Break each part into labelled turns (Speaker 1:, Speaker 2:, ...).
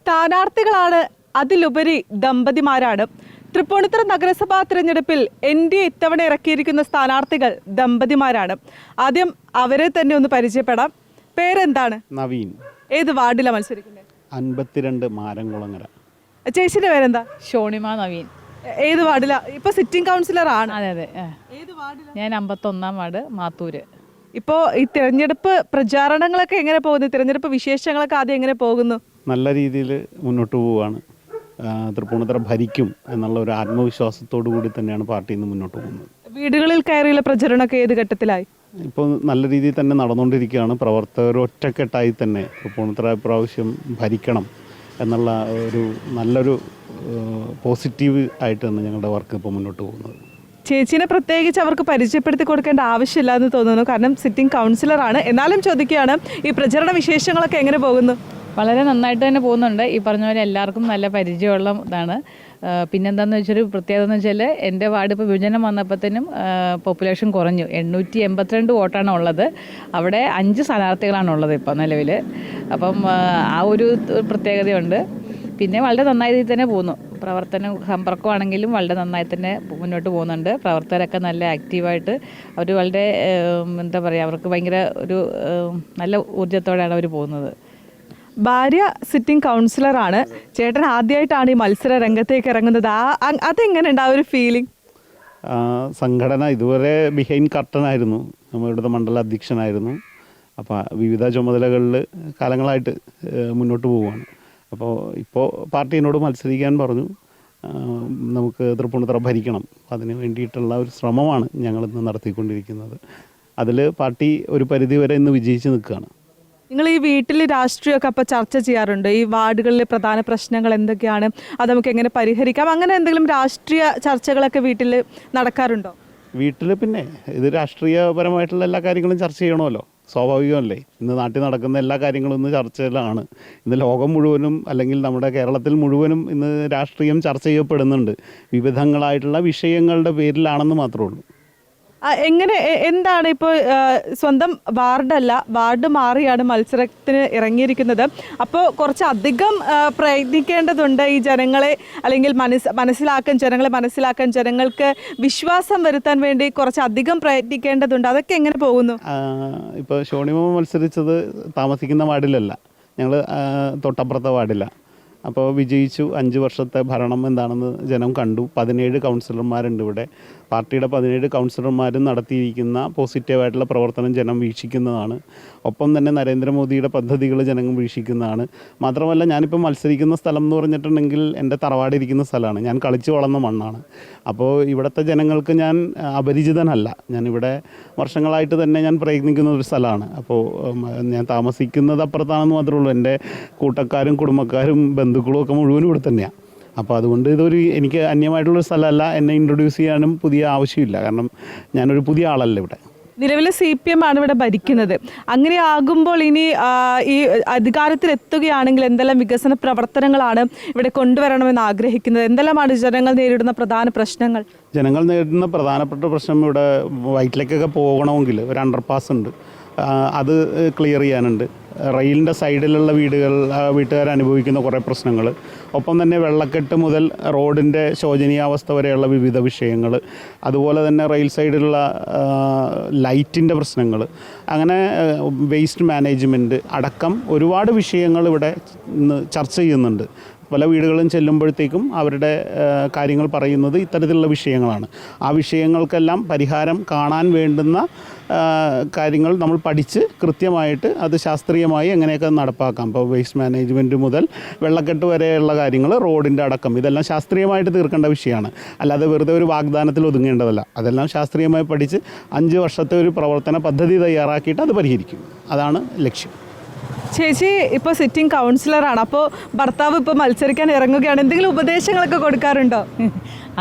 Speaker 1: സ്ഥാനാർത്ഥികളാണ്, അതിലുപരി ദമ്പതിമാരാണ്. തൃപ്പൂണിത്തുറ നഗരസഭാ തിരഞ്ഞെടുപ്പിൽ NDA ഇത്തവണ ഇറക്കിയിരിക്കുന്ന സ്ഥാനാർത്ഥികൾ ദമ്പതിമാരാണ്. ആദ്യം അവരെ തന്നെ ഒന്ന് പരിചയപ്പെടാം. പേരെന്താണ്?
Speaker 2: നവീൻ.
Speaker 1: ഏത് വാർഡിലാണ് മത്സരിക്കുന്നത്?
Speaker 2: 52 മാരംകുളങ്ങര.
Speaker 1: ചേച്ചിയുടെ പേരെന്താ?
Speaker 3: ഷോണിമ നവീൻ.
Speaker 1: ഏത് വാർഡിലാ? ഇപ്പൊ സിറ്റിംഗ് കൗൺസിലർ ആണ്.
Speaker 3: അതെ അതെ.
Speaker 1: ഏത് വാർഡിലാ?
Speaker 3: ഞാൻ 51-ാം വാർഡ് മാത്തൂര്.
Speaker 1: ഇപ്പോൾ ഈ തിരഞ്ഞെടുപ്പ് പ്രചാരണങ്ങളൊക്കെ എങ്ങനെ പോകുന്നു? തിരഞ്ഞെടുപ്പ് വിശേഷങ്ങളൊക്കെ ആദ്യം എങ്ങനെ പോകുന്നു?
Speaker 2: നല്ല രീതിയിൽ മുന്നോട്ട് പോവുകയാണ്. തൃപ്പൂണിത്തുറ ഭരിക്കും എന്നുള്ള ഒരു ആത്മവിശ്വാസത്തോടു കൂടി തന്നെയാണ് പാർട്ടി ഇന്ന് മുന്നോട്ട് പോകുന്നത്.
Speaker 1: വീടുകളിൽ കയറിയുള്ള പ്രചരണമൊക്കെ ഏത് ഘട്ടത്തിലായി?
Speaker 2: ഇപ്പോൾ നല്ല രീതിയിൽ തന്നെ നടന്നുകൊണ്ടിരിക്കുകയാണ്. പ്രവർത്തകർ ഒറ്റക്കെട്ടായി തന്നെ തൃപ്പൂണിത്തുറ പ്രാവശ്യം ഭരിക്കണം എന്നുള്ള ഒരു നല്ലൊരു പോസിറ്റീവ് ആയിട്ടാണ് ഞങ്ങളുടെ വർക്ക് ഇപ്പോൾ മുന്നോട്ട് പോകുന്നത്.
Speaker 1: ചേച്ചീനെ പ്രത്യേകിച്ച് അവർക്ക് പരിചയപ്പെടുത്തി കൊടുക്കേണ്ട ആവശ്യമില്ല എന്ന് തോന്നുന്നു, കാരണം സിറ്റിംഗ് കൗൺസിലറാണ്. എന്നാലും ചോദിക്കുകയാണ്, ഈ പ്രചരണ വിശേഷങ്ങളൊക്കെ എങ്ങനെ പോകുന്നു?
Speaker 3: വളരെ നന്നായിട്ട് തന്നെ പോകുന്നുണ്ട്. ഈ പറഞ്ഞ പോലെ എല്ലാവർക്കും നല്ല പരിചയമുള്ള ഇതാണ്. പിന്നെന്താണെന്ന് വെച്ചൊരു പ്രത്യേകത എന്ന് വെച്ചാൽ എൻ്റെ വാർഡ് ഇപ്പോൾ വിഭജനം വന്നപ്പോഴത്തേനും പോപ്പുലേഷൻ കുറഞ്ഞു. 882 വോട്ടാണ് ഉള്ളത്. അവിടെ 5 സ്ഥാനാർത്ഥികളാണുള്ളത് ഇപ്പോൾ നിലവിൽ. അപ്പം ആ ഒരു പ്രത്യേകതയുണ്ട്. പിന്നെ വളരെ നന്നായി തന്നെ പോകുന്നു. പ്രവർത്തനം സമ്പർക്കമാണെങ്കിലും വളരെ നന്നായി തന്നെ മുന്നോട്ട് പോകുന്നുണ്ട്. പ്രവർത്തകരൊക്കെ നല്ല ആക്റ്റീവായിട്ട് അവർ വളരെ എന്താ പറയുക, അവർക്ക് ഭയങ്കര ഒരു നല്ല ഊർജ്ജത്തോടെയാണ് അവർ പോകുന്നത്.
Speaker 1: ഭാര്യ സിറ്റിംഗ് കൗൺസിലറാണ്. ചേട്ടൻ ആദ്യമായിട്ടാണ് ഈ മത്സര രംഗത്തേക്ക് ഇറങ്ങുന്നത്. അതെങ്ങനെയുണ്ട് ആ ഒരു ഫീലിംഗ്?
Speaker 2: സംഘടന ഇതുവരെ ബിഹൈൻഡ് കർട്ടനായിരുന്നു. നമ്മളുടെ മണ്ഡല അധ്യക്ഷനായിരുന്നു. അപ്പോൾ വിവിധ ചുമതലകളിൽ കാലങ്ങളായിട്ട് മുന്നോട്ട് പോവുകയാണ്. അപ്പോൾ ഇപ്പോൾ പാർട്ടി എന്നോട് മത്സരിക്കാൻ പറഞ്ഞു. നമുക്ക് തൃപ്പൂണിത്തുറ ഭരിക്കണം. അതിന് വേണ്ടിയിട്ടുള്ള ഒരു ശ്രമമാണ് ഞങ്ങളിന്ന് നടത്തിക്കൊണ്ടിരിക്കുന്നത്. അതിൽ പാർട്ടി ഒരു പരിധിവരെ ഇന്ന് വിജയിച്ച് നിൽക്കുകയാണ്.
Speaker 1: നിങ്ങൾ ഈ വീട്ടിൽ രാഷ്ട്രീയമൊക്കെ അപ്പോൾ ചർച്ച ചെയ്യാറുണ്ട്? ഈ വാർഡുകളിലെ പ്രധാന പ്രശ്നങ്ങൾ എന്തൊക്കെയാണ്, അത് നമുക്ക് എങ്ങനെ പരിഹരിക്കാം, അങ്ങനെ എന്തെങ്കിലും രാഷ്ട്രീയ ചർച്ചകളൊക്കെ വീട്ടിൽ നടക്കാറുണ്ടോ?
Speaker 2: വീട്ടിൽ പിന്നെ ഇത് രാഷ്ട്രീയപരമായിട്ടുള്ള എല്ലാ കാര്യങ്ങളും ചർച്ച ചെയ്യണമല്ലോ, സ്വാഭാവികമല്ലേ. ഇന്ന് നാട്ടിൽ നടക്കുന്ന എല്ലാ കാര്യങ്ങളും ഇന്ന് ചർച്ചയിലാണ്. ഇന്ന് ലോകം മുഴുവനും അല്ലെങ്കിൽ നമ്മുടെ കേരളത്തിൽ മുഴുവനും ഇന്ന് രാഷ്ട്രീയം ചർച്ച ചെയ്യപ്പെടുന്നുണ്ട്. വിവിധങ്ങളായിട്ടുള്ള വിഷയങ്ങളുടെ പേരിലാണെന്ന് മാത്രമേ ഉള്ളൂ.
Speaker 1: എങ്ങനെ, എന്താണ് ഇപ്പോൾ സ്വന്തം വാർഡല്ല, വാർഡ് മാറിയാണ് മത്സരത്തിന് ഇറങ്ങിയിരിക്കുന്നത്. അപ്പോൾ കുറച്ചധികം പ്രയത്നിക്കേണ്ടതുണ്ട് ഈ ജനങ്ങളെ, അല്ലെങ്കിൽ ജനങ്ങളെ മനസ്സിലാക്കാൻ, ജനങ്ങൾക്ക് വിശ്വാസം വരുത്താൻ വേണ്ടി കുറച്ചധികം പ്രയത്നിക്കേണ്ടതുണ്ട്. അതൊക്കെ എങ്ങനെ പോകുന്നു?
Speaker 2: ഇപ്പോൾ ഷോണിമ മത്സരിച്ചത് താമസിക്കുന്ന വാർഡിലല്ല, ഞങ്ങൾ തൊട്ടപ്പുറത്തെ വാർഡിലാണ്. അപ്പോൾ വിജയിച്ചു. 5 വർഷത്തെ ഭരണം എന്താണെന്ന് ജനം കണ്ടു. 17 കൗൺസിലർമാരുണ്ട് ഇവിടെ. പാർട്ടിയുടെ 17 കൗൺസിലർമാരും നടത്തിയിരിക്കുന്ന പോസിറ്റീവായിട്ടുള്ള പ്രവർത്തനം ജനം വീക്ഷിക്കുന്നതാണ്. ഒപ്പം തന്നെ നരേന്ദ്രമോദിയുടെ പദ്ധതികൾ ജനങ്ങൾ വീക്ഷിക്കുന്നതാണ്. മാത്രമല്ല, ഞാനിപ്പോൾ മത്സരിക്കുന്ന സ്ഥലം എന്ന് പറഞ്ഞിട്ടുണ്ടെങ്കിൽ എൻ്റെ തറവാടിരിക്കുന്ന സ്ഥലമാണ്. ഞാൻ കളിച്ചു വളർന്ന മണ്ണാണ്. അപ്പോൾ ഇവിടുത്തെ ജനങ്ങൾക്ക് ഞാൻ അപരിചിതനല്ല. ഞാനിവിടെ വർഷങ്ങളായിട്ട് തന്നെ ഞാൻ പ്രയത്നിക്കുന്ന ഒരു സ്ഥലമാണ്. അപ്പോൾ ഞാൻ താമസിക്കുന്നത് അപ്പുറത്താണെന്ന് മാത്രമേ ഉള്ളൂ. എൻ്റെ കൂട്ടക്കാരും കുടുംബക്കാരും ബന്ധുക്കളും ഒക്കെ മുഴുവനും ഇവിടെ തന്നെയാണ്. അപ്പോൾ അതുകൊണ്ട് ഇതൊരു എനിക്ക് അന്യമായിട്ടുള്ളൊരു സ്ഥലമല്ല. എന്നെ ഇൻട്രൊഡ്യൂസ് ചെയ്യാനും പുതിയ ആവശ്യമില്ല. കാരണം ഞാനൊരു പുതിയ ആളല്ല ഇവിടെ.
Speaker 1: നിലവിൽ CPM ആണ് ഇവിടെ ഭരിക്കുന്നത്. അങ്ങനെ ആകുമ്പോൾ ഇനി ഈ അധികാരത്തിൽ എത്തുകയാണെങ്കിൽ എന്തെല്ലാം വികസന പ്രവർത്തനങ്ങളാണ് ഇവിടെ കൊണ്ടുവരണമെന്ന് ആഗ്രഹിക്കുന്നത്? എന്തെല്ലാമാണ് ജനങ്ങൾ നേരിടുന്ന പ്രധാന പ്രശ്നങ്ങൾ?
Speaker 2: ജനങ്ങൾ നേരിടുന്ന പ്രധാനപ്പെട്ട പ്രശ്നം, ഇവിടെ വൈറ്റിലേക്കൊക്കെ പോകണമെങ്കിൽ ഒരു അണ്ടർപാസ് ഉണ്ട്, അത് ക്ലിയർ ചെയ്യാനുണ്ട്. റെയിലിൻ്റെ സൈഡിലുള്ള വീട്ടുകാർ അനുഭവിക്കുന്ന കുറേ പ്രശ്നങ്ങൾ, ഒപ്പം തന്നെ വെള്ളക്കെട്ട് മുതൽ റോഡിൻ്റെ ശോചനീയാവസ്ഥ വരെയുള്ള വിവിധ വിഷയങ്ങൾ, അതുപോലെ തന്നെ റെയിൽ സൈഡിലുള്ള ലൈറ്റിൻ്റെ പ്രശ്നങ്ങൾ, അങ്ങനെ വേസ്റ്റ് മാനേജ്മെൻറ്റ് അടക്കം ഒരുപാട് വിഷയങ്ങൾ ഇവിടെ ഇന്ന് ചർച്ച ചെയ്യുന്നുണ്ട്. പല വീടുകളും ചെല്ലുമ്പോഴത്തേക്കും അവരുടെ കാര്യങ്ങൾ പറയുന്നത് ഇത്തരത്തിലുള്ള വിഷയങ്ങളാണ്. ആ വിഷയങ്ങൾക്കെല്ലാം പരിഹാരം കാണാൻ വേണ്ടുന്ന കാര്യങ്ങൾ നമ്മൾ പഠിച്ച് കൃത്യമായിട്ട് അത് ശാസ്ത്രീയമായി എങ്ങനെയൊക്കെ നടപ്പാക്കാം. ഇപ്പോൾ വേസ്റ്റ് മാനേജ്മെൻറ്റ് മുതൽ വെള്ളക്കെട്ട് വരെയുള്ള കാര്യങ്ങൾ, റോഡിൻ്റെ അടക്കം, ഇതെല്ലാം ശാസ്ത്രീയമായിട്ട് തീർക്കേണ്ട വിഷയമാണ്. അല്ലാതെ വെറുതെ ഒരു വാഗ്ദാനത്തിൽ ഒതുങ്ങേണ്ടതല്ല. അതെല്ലാം ശാസ്ത്രീയമായി പഠിച്ച് 5 വർഷത്തെ ഒരു പ്രവർത്തന പദ്ധതി തയ്യാറാക്കിയിട്ട് അത് പരിഹരിക്കും. അതാണ് ലക്ഷ്യം.
Speaker 1: ചേച്ചി ഇപ്പോൾ സിറ്റിംഗ് കൗൺസിലറാണ്. അപ്പോൾ ഭർത്താവ് ഇപ്പോൾ മത്സരിക്കാൻ ഇറങ്ങുകയാണ്. എന്തെങ്കിലും ഉപദേശങ്ങളൊക്കെ കൊടുക്കാറുണ്ടോ?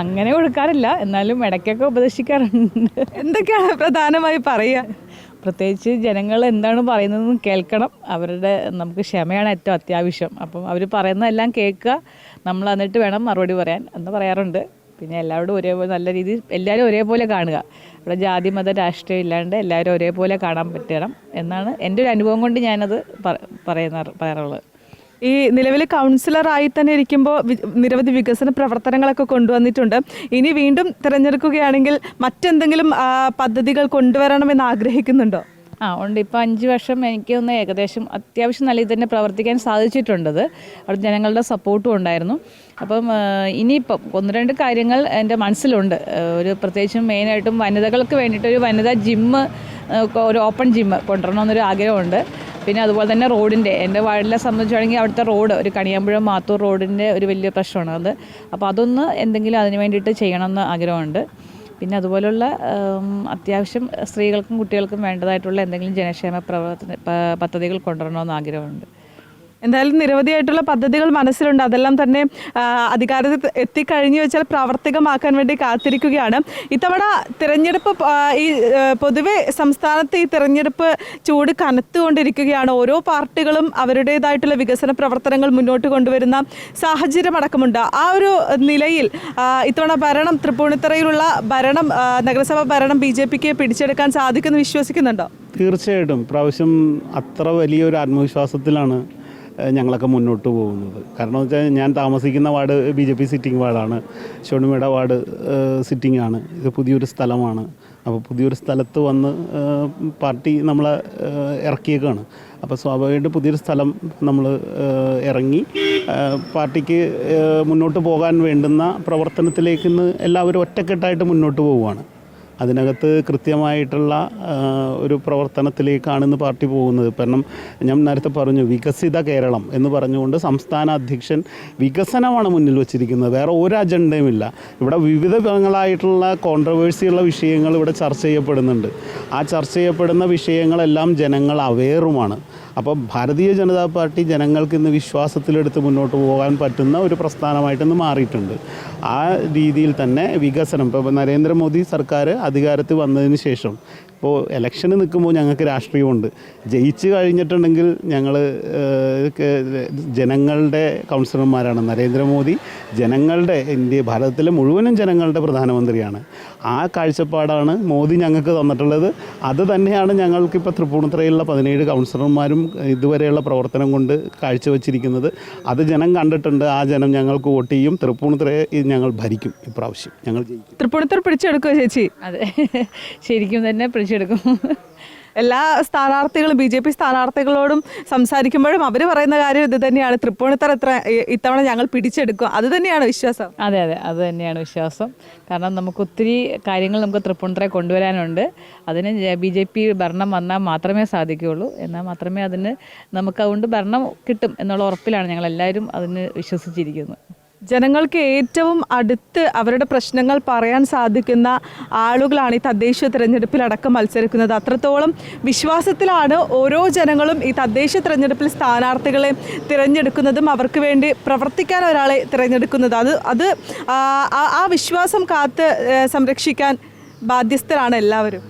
Speaker 3: അങ്ങനെ കൊടുക്കാറില്ല, എന്നാലും ഇടയ്ക്കൊക്കെ ഉപദേശിക്കാറുണ്ട്.
Speaker 1: എന്തൊക്കെയാണ് പ്രധാനമായി പറയുക?
Speaker 3: പ്രത്യേകിച്ച് ജനങ്ങൾ എന്താണ് പറയുന്നതെന്ന് കേൾക്കണം. നമുക്ക് ക്ഷമയാണ് ഏറ്റവും അത്യാവശ്യം. അപ്പം അവർ പറയുന്നതെല്ലാം കേൾക്കുക, നമ്മൾ എന്നിട്ട് വേണം മറുപടി പറയാൻ എന്ന് പറയാറുണ്ട്. പിന്നെ എല്ലാവരോടും ഒരേപോലെ നല്ല രീതിയിൽ എല്ലാവരും ഒരേപോലെ കാണുക. ഇവിടെ ജാതി മത രാഷ്ട്രീയം ഇല്ലാണ്ട് എല്ലാവരും ഒരേപോലെ കാണാൻ പറ്റണം എന്നാണ് എൻ്റെ ഒരു അനുഭവം കൊണ്ട് ഞാനത് പറയാറുള്ളത്.
Speaker 1: ഈ നിലവിൽ കൗൺസിലറായി തന്നെ ഇരിക്കുമ്പോൾ നിരവധി വികസന പ്രവർത്തനങ്ങളൊക്കെ കൊണ്ടുവന്നിട്ടുണ്ട്. ഇനി വീണ്ടും തിരഞ്ഞെടുക്കുകയാണെങ്കിൽ മറ്റെന്തെങ്കിലും പദ്ധതികൾ കൊണ്ടുവരണമെന്ന് ആഗ്രഹിക്കുന്നുണ്ടോ?
Speaker 3: ഉണ്ട്. ഇപ്പോൾ 5 വർഷം എനിക്കൊന്ന് ഏകദേശം അത്യാവശ്യം നല്ല തന്നെ പ്രവർത്തിക്കാൻ സാധിച്ചിട്ടുണ്ടത്. അവിടെ ജനങ്ങളുടെ സപ്പോർട്ടും ഉണ്ടായിരുന്നു. അപ്പം ഇനിയിപ്പം 1-2 കാര്യങ്ങൾ എൻ്റെ മനസ്സിലുണ്ട്. ഒരു പ്രത്യേകിച്ചും മെയിനായിട്ടും വനിതകൾക്ക് വേണ്ടിയിട്ട് ഒരു വനിതാ ജിമ്മ്, ഒരു ഓപ്പൺ ജിമ്മ് കൊണ്ടുവരണമെന്നൊരു ആഗ്രഹമുണ്ട്. പിന്നെ അതുപോലെ തന്നെ റോഡിൻ്റെ, എൻ്റെ വാർഡിലെ സംബന്ധിച്ചാണെങ്കിൽ അവിടുത്തെ റോഡ്, ഒരു കണിയാമ്പുഴ മാത്തൂർ റോഡിൻ്റെ ഒരു വലിയ പ്രശ്നമാണ് അത്. അപ്പോൾ അതൊന്ന് എന്തെങ്കിലും അതിന് വേണ്ടിയിട്ട് ചെയ്യണമെന്ന് ആഗ്രഹമുണ്ട്. പിന്നെ അതുപോലുള്ള അത്യാവശ്യം സ്ത്രീകൾക്കും കുട്ടികൾക്കും വേണ്ടതായിട്ടുള്ള എന്തെങ്കിലും ജനക്ഷേമ പദ്ധതികൾ കൊണ്ടുവരണമെന്ന് ആഗ്രഹമുണ്ട്.
Speaker 1: എന്തായാലും നിരവധിയായിട്ടുള്ള പദ്ധതികൾ മനസ്സിലുണ്ട്. അതെല്ലാം തന്നെ അധികാരത്തിൽ എത്തിക്കഴിഞ്ഞു വെച്ചാൽ പ്രാവർത്തികമാക്കാൻ വേണ്ടി കാത്തിരിക്കുകയാണ്. ഇത്തവണ തിരഞ്ഞെടുപ്പ് ഈ പൊതുവെ സംസ്ഥാനത്ത് ഈ തിരഞ്ഞെടുപ്പ് ചൂട് കനത്തുകൊണ്ടിരിക്കുകയാണ്. ഓരോ പാർട്ടികളും അവരുടേതായിട്ടുള്ള വികസന പ്രവർത്തനങ്ങൾ മുന്നോട്ട് കൊണ്ടുവരുന്ന സാഹചര്യം അടക്കമുണ്ട്. ആ ഒരു നിലയിൽ ഇത്തവണ ഭരണം, തൃപ്പൂണിത്തുറയിലുള്ള ഭരണം, നഗരസഭാ ഭരണം BJPക്ക് പിടിച്ചെടുക്കാൻ സാധിക്കുമെന്ന് വിശ്വസിക്കുന്നുണ്ടോ?
Speaker 2: തീർച്ചയായിട്ടും പ്രാവശ്യം അത്ര വലിയൊരു ആത്മവിശ്വാസത്തിലാണ് ഞങ്ങളൊക്കെ മുന്നോട്ട് പോകുന്നത്. കാരണം വെച്ചാൽ ഞാൻ താമസിക്കുന്ന വാർഡ് BJP സിറ്റിംഗ് വാർഡാണ്. ഷോണിമയുടെ വാർഡ് സിറ്റിംഗ് ആണ്. ഇത് പുതിയൊരു സ്ഥലമാണ്. അപ്പോൾ പുതിയൊരു സ്ഥലത്ത് വന്ന് പാർട്ടി നമ്മളെ ഇറക്കിയേക്കാണ്. അപ്പോൾ സ്വാഭാവികമായിട്ട് പുതിയൊരു സ്ഥലം നമ്മൾ ഇറങ്ങി പാർട്ടിക്ക് മുന്നോട്ട് പോകാൻ വേണ്ടുന്ന പ്രവർത്തനത്തിലേക്ക് ഇന്ന് എല്ലാവരും ഒറ്റക്കെട്ടായിട്ട് മുന്നോട്ട് പോവുകയാണ്. അതിനകത്ത് കൃത്യമായിട്ടുള്ള ഒരു പ്രവർത്തനത്തിലേക്കാണ് ഇന്ന് പാർട്ടി പോകുന്നത്. കാരണം ഞാൻ നേരത്തെ പറഞ്ഞു, വികസിത കേരളം എന്ന് പറഞ്ഞുകൊണ്ട് സംസ്ഥാന അധ്യക്ഷൻ വികസനമാണ് മുന്നിൽ വച്ചിരിക്കുന്നത്. വേറെ ഒരു അജണ്ടയുമില്ല. ഇവിടെ വിവിധ വിധങ്ങളായിട്ടുള്ള കോൺട്രവേഴ്സിയുള്ള വിഷയങ്ങൾ ഇവിടെ ചർച്ച ചെയ്യപ്പെടുന്നുണ്ട്. ആ ചർച്ച ചെയ്യപ്പെടുന്ന വിഷയങ്ങളെല്ലാം ജനങ്ങൾ അവെയറുമാണ്. അപ്പോൾ ഭാരതീയ ജനതാ പാർട്ടി ജനങ്ങൾക്ക് ഇന്ന് വിശ്വാസത്തിലെടുത്ത് മുന്നോട്ട് പോകാൻ പറ്റുന്ന ഒരു പ്രസ്ഥാനമായിട്ടിന്ന് മാറിയിട്ടുണ്ട്. ആ രീതിയിൽ തന്നെ വികസനം, ഇപ്പോൾ നരേന്ദ്രമോദി സർക്കാർ അധികാരത്തിൽ വന്നതിന് ശേഷം ഇപ്പോൾ ഇലക്ഷന് നിൽക്കുമ്പോൾ ഞങ്ങൾക്ക് രാഷ്ട്രീയമുണ്ട്. ജയിച്ച് കഴിഞ്ഞിട്ടുണ്ടെങ്കിൽ ഞങ്ങൾ ജനങ്ങളുടെ കൗൺസിലർമാരാണ്. നരേന്ദ്രമോദി ജനങ്ങളുടെ, ഭാരതത്തിലെ മുഴുവനും ജനങ്ങളുടെ പ്രധാനമന്ത്രിയാണ്. ആ കാഴ്ചപ്പാടാണ് മോദി ഞങ്ങൾക്ക് തന്നിട്ടുള്ളത്. അത് തന്നെയാണ് ഞങ്ങൾക്കിപ്പോൾ തൃപ്പൂണിത്തുറയിലുള്ള 17 കൗൺസിലർമാരും ഇതുവരെയുള്ള പ്രവർത്തനം കൊണ്ട് കാഴ്ചവെച്ചിരിക്കുന്നത്. അത് ജനം കണ്ടിട്ടുണ്ട്. ആ ജനം ഞങ്ങൾക്ക് വോട്ട് ചെയ്യും. തൃപ്പൂണിത്തുറയെ ഞങ്ങൾ ഭരിക്കും. ഇപ്രാവശ്യം ഞങ്ങൾ ജയിക്കും.
Speaker 1: തൃപ്പൂണിത്തുറ പിടിച്ചെടുക്കുമോ ചേച്ചി?
Speaker 3: അതെ, ശരിക്കും തന്നെ പിടിച്ചെടുക്കും.
Speaker 1: എല്ലാ സ്ഥാനാർത്ഥികളും BJP സ്ഥാനാർത്ഥികളോടും സംസാരിക്കുമ്പോഴും അവർ പറയുന്ന കാര്യം ഇത് തന്നെയാണ്. തൃപ്പൂണിത്തുറ ഇത്തവണ ഞങ്ങൾ പിടിച്ചെടുക്കും. അത് തന്നെയാണ് വിശ്വാസം.
Speaker 3: അതെ, അത് തന്നെയാണ് വിശ്വാസം. കാരണം നമുക്ക് ഒത്തിരി കാര്യങ്ങൾ നമുക്ക് തൃപ്പൂണിത്തുറയെ കൊണ്ടുവരാനുണ്ട്. അതിന് BJP ഭരണം വന്നാൽ മാത്രമേ സാധിക്കുകയുള്ളൂ. എന്നാൽ മാത്രമേ അതിന് നമുക്ക് അതുകൊണ്ട് ഭരണം കിട്ടും എന്നുള്ള ഉറപ്പിലാണ് ഞങ്ങളെല്ലാവരും അതിന് വിശ്വസിച്ചിരിക്കുന്നത്.
Speaker 1: ജനങ്ങൾക്ക് ഏറ്റവും അടുത്ത് അവരുടെ പ്രശ്നങ്ങൾ പറയാൻ സാധിക്കുന്ന ആളുകളാണ് ഈ തദ്ദേശ തിരഞ്ഞെടുപ്പിലടക്കം മത്സരിക്കുന്നത്. അത്രത്തോളം വിശ്വാസത്തിലാണ് ഓരോ ജനങ്ങളും ഈ തദ്ദേശ തിരഞ്ഞെടുപ്പിൽ സ്ഥാനാർത്ഥികളെ തിരഞ്ഞെടുക്കുന്നതും അവർക്ക് വേണ്ടി പ്രവർത്തിക്കാൻ ഒരാളെ തിരഞ്ഞെടുക്കുന്നത്. അത് ആ വിശ്വാസം കാത്ത് സംരക്ഷിക്കാൻ ബാധ്യസ്ഥരാണ് എല്ലാവരും.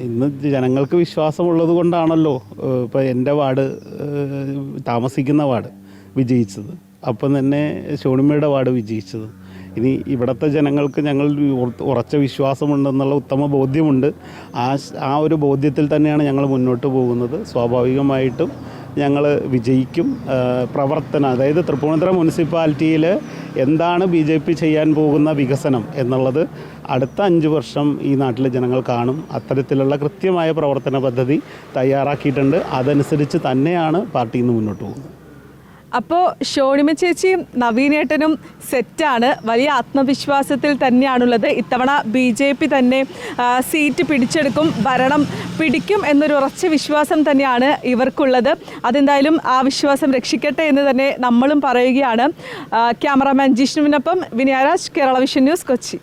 Speaker 2: ഇന്ന് ജനങ്ങൾക്ക് വിശ്വാസമുള്ളത് കൊണ്ടാണല്ലോ ഇപ്പോൾ എൻ്റെ വാർഡ്, താമസിക്കുന്ന വാർഡ് വിജയിച്ചത്. അപ്പം തന്നെ ഷോണിമയുടെ വാർഡ് വിജയിച്ചത്. ഇനി ഇവിടുത്തെ ജനങ്ങൾക്ക് ഞങ്ങൾ ഉറച്ച വിശ്വാസമുണ്ടെന്നുള്ള ഉത്തമ ബോധ്യമുണ്ട്. ആ ഒരു ബോധ്യത്തിൽ തന്നെയാണ് ഞങ്ങൾ മുന്നോട്ട് പോകുന്നത്. സ്വാഭാവികമായിട്ടും ഞങ്ങൾ വിജയിക്കും. പ്രവർത്തനം, അതായത് തൃപ്പൂണിത്തുറ മുനിസിപ്പാലിറ്റിയിൽ എന്താണ് BJP ചെയ്യാൻ പോകുന്ന വികസനം എന്നുള്ളത് അടുത്ത 5 വർഷം ഈ നാട്ടിലെ ജനങ്ങൾ കാണും. അത്തരത്തിലുള്ള കൃത്യമായ പ്രവർത്തന പദ്ധതി തയ്യാറാക്കിയിട്ടുണ്ട്. അതനുസരിച്ച് തന്നെയാണ് പാർട്ടി ഇന്ന് മുന്നോട്ട് പോകുന്നത്.
Speaker 1: അപ്പോൾ ഷോണിമ ചേച്ചിയും നവീനേട്ടനും സെറ്റാണ്. വലിയ ആത്മവിശ്വാസത്തിൽ തന്നെയാണുള്ളത്. ഇത്തവണ BJP തന്നെ സീറ്റ് പിടിച്ചെടുക്കും, ഭരണം പിടിക്കും എന്നൊരു ഉറച്ച വിശ്വാസം തന്നെയാണ് ഇവർക്കുള്ളത്. അതെന്തായാലും ആ വിശ്വാസം രക്ഷിക്കട്ടെ എന്ന് തന്നെ നമ്മളും പറയുകയാണ്. ക്യാമറാമാൻ ജിഷ്ണുവിനൊപ്പം വിനയരാജ്, കേരള വിഷൻ ന്യൂസ്, കൊച്ചി.